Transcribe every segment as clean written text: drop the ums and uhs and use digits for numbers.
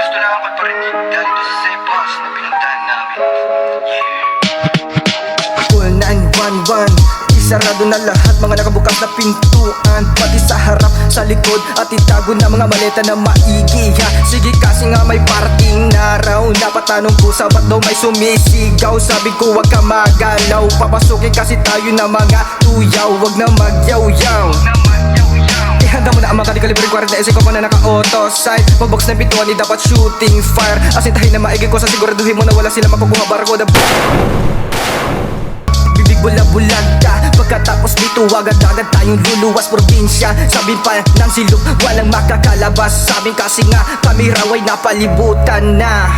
gusto lang ang pagparinig galing to sa Sebos na pinuntahan namin. Call 911, isarado na lahat mga nakabukas na pintuan, pati sa harap, sa likod at itago na mga maleta na maigi ha. Sige kasi nga may parting na raw, napatanong ko sa ba't daw may sumisigaw. Sabi ko wag ka magalaw, papasukin kasi tayo na mga tuyaw, wag na magyaw-yaw. Ihanda mo na ang mga kalibreng 40 ko pa na naka-auto side. Pag-box ng pintuan, di dapat shooting fire. Asintahin na maigin ko sa siguraduhin mo na wala sila makukuha barcode. Bibig bula-bulag ka, pagkatapos dito agad-agad tayong luluwas probinsya. Sabi pa ng silog, walang makakalabas. Sabi kasi nga, kami raw ay napalibutan na.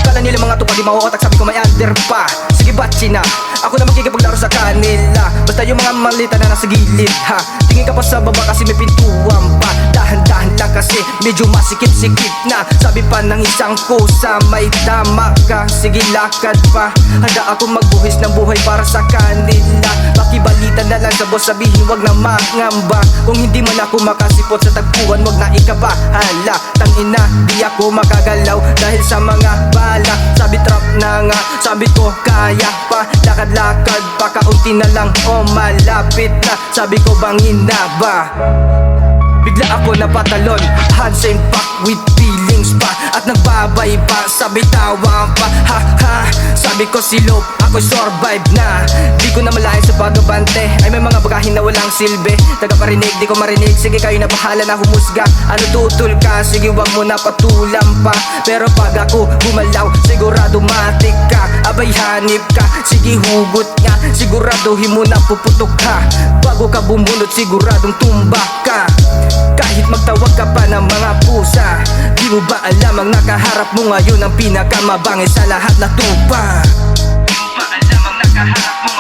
Kala nila mga tupad di mauotak, sabi ko may under pa. Sige batsi na, ako na makikipaglaro sa kanila. Basta yung mga malita na nasa gilid ha. Tingin ka pa sa baba kasi may pintuan pa. Dahan-dahan lang kasi medyo masikip-sikip na. Sabi pa ng isang kusa, may tama ka, sige lakad pa. Handa ako magbuhis ng buhay para sa kanila. Makibalita na lang sa boss, sabihin wag na mangamba. Kung hindi man ako makasipot sa tagpuan, wag na ikabahala. Tangina, di ako makagalaw dahil sa mga bala. Sabi trap na nga, sabi ko kaya pa. Lakad-lakad pa, kaunti na lang o malapit na. Sabi ko bangin na ba? Bigla ako napatalon, hands and pack with feelings pa. At nagbabay pa, sabi tawa pa. Ha ha, sabi ko silop, ako'y survive na. Di ko na malayan sa pagabante, ay may mga bagahin na walang silbi. Tagaparinig, di ko marinig, sige kayo na bahala na humusga. Ano tutol ka, sige wag mo na patulang pa. Pero pag ako bumalaw, sigurado matik ka. Abay hanip ka, sige hugot nga. Siguraduhin mo na puputok ka. Bago ka bumunot, siguradong tumba ka. Kahit magtawag ka pa ng mga pusa, di mo ba alam ang nakaharap mo ngayon ang pinakamabangis sa lahat na tupa? Di mo ba alam ang nakaharap mo